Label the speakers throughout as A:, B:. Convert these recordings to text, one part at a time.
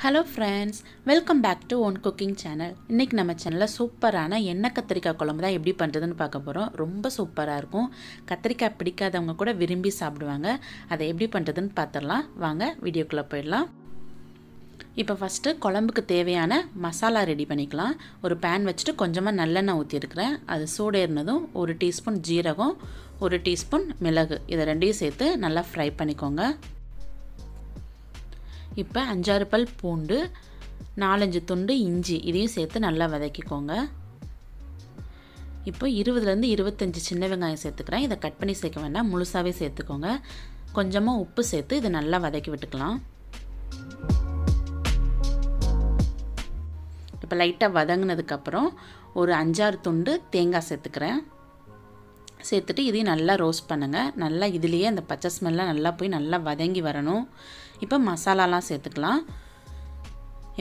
A: Hello friends, welcome back to Own Cooking Channel. இன்னைக்கு நம்ம சேனல்ல சூப்பரான எண்ணெய் கத்திரிக்காய் குழம்பு தான் எப்படி பண்றதுன்னு பார்க்க போறோம். ரொம்ப சூப்பரா இருக்கும். கத்திரிக்காய் பிடிக்காதவங்க கூட விரும்பி சாப்பிடுவாங்க. அதை எப்படி பண்றதுன்னு பார்த்தறலாம். வாங்க வீடியோக்குள்ள போயிடலாம். இப்போ ஃபர்ஸ்ட் குழம்புக்கு தேவையான மசாலா ரெடி பண்ணிக்கலாம். ஒரு pan வச்சிட்டு கொஞ்சமா நல்லெண்ணெய் ஊத்தி இருக்கறேன். அது சூடேறினதும் 1 டீஸ்பூன் ஜீரகம், 1 டீஸ்பூன் மிளகு இத ரெண்டையும் சேர்த்து நல்லா ஃப்ரை பண்ணிக்கோங்க. இப்போ 5-6 பல் பூண்டு 4-5 துண்டு இஞ்சி இதையும் சேர்த்து நல்லா வதக்கிக்கோங்க. இப்போ 20 ல இருந்து 25 சின்ன வெங்காயம் சேர்த்துக்கறேன். இத கட் பண்ணி சேர்க்க வேண்டாம், முழுசாவே சேர்த்துக்கோங்க. கொஞ்சமா உப்பு சேர்த்து இத நல்லா வதக்கி விட்டுக்கலாம். இப்போ லைட்டா வதங்கினதுக்கு அப்புறம் ஒரு 5-6 துண்டு தேங்காய் சேர்த்துக்கறேன். சேர்த்துட்டு இதையும் நல்லா ரோஸ்ட் பண்ணுங்க. நல்லா இதுலயே அந்த பச்சை ஸ்மெல்லாம் நல்லா போய் நல்லா வதங்கி வரணும். இப்போ மசாலாலாம் சேர்த்துக்கலாம்.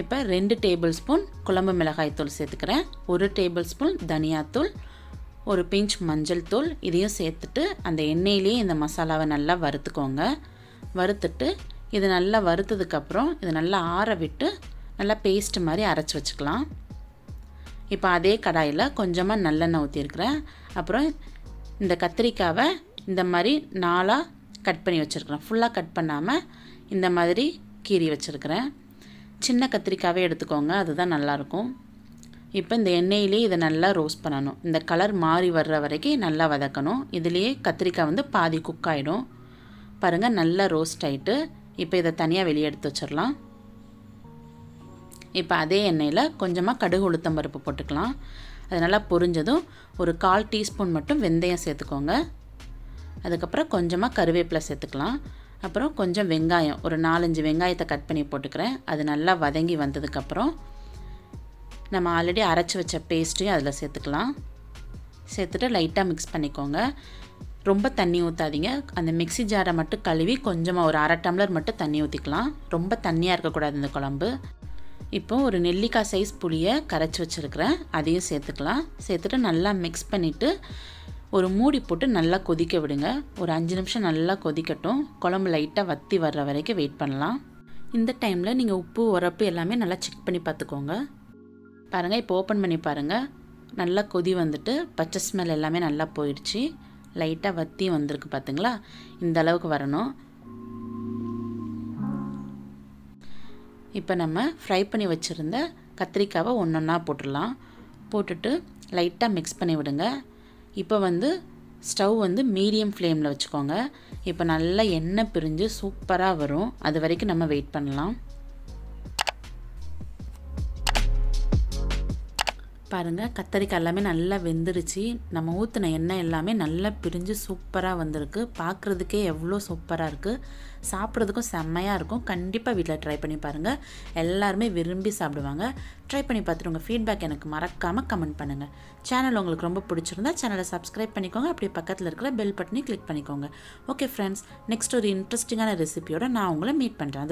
A: இப்போ 2 டேபிள்ஸ்பூன் குழம்பு மிளகாய் தூள் சேர்த்துக்கறேன். 1 டேபிள்ஸ்பூன் தனியா தூள், ஒரு பிஞ்ச் மஞ்சள் தூள் இதையும் சேர்த்துட்டு அந்த எண்ணெயிலேயே இந்த மசாலாவை நல்லா வறுத்துக்கோங்க. வறுத்துட்டு இது நல்லா வறுத்ததுக்கு அப்புறம் இது நல்லா ஆற விட்டு நல்லா பேஸ்ட் மாதிரி அரைச்சு வச்சுக்கலாம். இப்போ அதே கடாயில கொஞ்சமா நல்லெண்ணெய் ஊத்தி இருக்கறேன். அப்புறம் இந்த கத்திரிக்காவை இந்த மாதிரி நாலா கட் பண்ணி வச்சிருக்கேன். ஃபுல்லா கட் பண்ணாம இந்த மாதிரி கீறி வச்சிருக்கேன். சின்ன கத்திரிக்காவே எடுத்துக்கோங்க, அதுதான் நல்லா இருக்கும். இப்போ இந்த எண்ணெயிலே இத நல்லா ரோஸ்ட் பண்ணனும். இந்த கலர் மாறி வர்ற வரைக்கும் நல்லா வதக்கணும். இதுலயே கத்திரிக்காய் வந்து பாதி குக் ஆயிடும். பாருங்க நல்லா ரோஸ்ட் ஆயிட்டு இப்போ இத தனியா வெளிய எடுத்து வச்சிரலாம். இப்போ அதே எண்ணெயில கொஞ்சமா கடுகு உளுத்தம் பருப்பு போட்டுக்கலாம். அது நல்லா பொரிஞ்சதும் ஒரு 1/4 டீஸ்பூன் மட்டும் வெந்தயம் சேர்த்துக்கோங்க. அதுக்கு அப்புறம் கொஞ்சமா கறிவேப்பிலை சேர்த்துக்கலாம். அப்புறம் கொஞ்சம் வெங்காயம் ஒரு 4-5 வெங்காயத்தை கட் பண்ணி போட்டுக்கறேன். அது நல்லா வதங்கி வந்ததுக்கு அப்புறம் நம்ம ஆல்ரெடி அரைச்சு வச்ச பேஸ்ட்டையும் அதுல சேர்த்துக்கலாம். சேர்த்துட்டு லைட்டா mix பண்ணிக்கோங்க. ரொம்ப தண்ணி ஊத்தாதீங்க. அந்த மிக்ஸி ஜாரை மட்டும் கழுவி கொஞ்சமா ஒரு 1/2 டம்ளர் மட்டும் தண்ணி ஊத்திக்கலாம். ரொம்ப தண்ணியா இருக்க கூடாது இந்த குழம்பு. இப்போ ஒரு நெல்லிக்காய் சைஸ் புளியை கரைச்சு வச்சிருக்கேன். அதையும் சேர்த்துக்கலாம். சேர்த்துட்டு நல்லா mix பண்ணிட்டு ஒரு மூடி போட்டு நல்லா கொதிக்க விடுங்க. ஒரு 5 நிமிஷம் நல்லா கொதிக்கட்டும். குழம்பு லைட்டா வத்தி வர்ற வரைக்கும் வெயிட் பண்ணலாம். இந்த டைம்ல நீங்க உப்பு உரப்பு எல்லாமே நல்லா செக் பண்ணி பார்த்துக்கோங்க. பாருங்க இப்போ ஓபன் பண்ணி பாருங்க. நல்லா கொதி வந்துட்டு பச்சை ஸ்மெல் எல்லாமே நல்லா போயிடுச்சு. லைட்டா வத்தி வந்திருக்கு பாத்தீங்களா? இந்த அளவுக்கு வரணும். இப்போ நம்ம ஃப்ரை பண்ணி வச்சிருந்த கத்திரிக்காவை ஒண்ணொண்ணா போட்டுறலாம். போட்டுட்டு லைட்டா mix பண்ணி விடுங்க. இப்போ வந்து ஸ்டவ் வந்து மீடியம் ஃப்ளேம்ல வச்சுக்கோங்க. இப்போ நல்லா எண்ணெய் பிரிஞ்சு சூப்பரா வரும். அது வரைக்கும் நம்ம வெயிட் பண்ணலாம். பாருங்க கத்திரிக்காய் எல்லாமே நல்லா வெந்திருச்சு. நம்ம ஊத்துன எண்ணெய் எல்லாமே நல்லா பிரிஞ்சு சூப்பரா வந்திருக்கு. பார்க்கிறதுக்கே எவ்வளவு சூப்பரா இருக்கு. சாப்பிடுறதுக்கும் செம்மையா இருக்கும். கண்டிப்பா வீட்ல ட்ரை பண்ணி பாருங்க. எல்லாரும் விரும்பி சாப்பிடுவாங்க. ட்ரை பண்ணி பார்த்துட்டு உங்க ஃபீட்பேக் எனக்கு மறக்காம கமெண்ட் பண்ணுங்க. சேனல் உங்களுக்கு ரொம்ப பிடிச்சிருந்தா சேனலை சப்ஸ்கிரைப் பண்ணிக்கோங்க. அப்படியே பக்கத்துல இருக்கிற பெல் பட்டனை கிளிக் பண்ணிக்கோங்க. ஓகே फ्रेंड्स, நெக்ஸ்ட் ஒரு இன்ட்ரஸ்டிங்கான ரெசிபியோட நான் உங்களை மீட் பண்றேன்.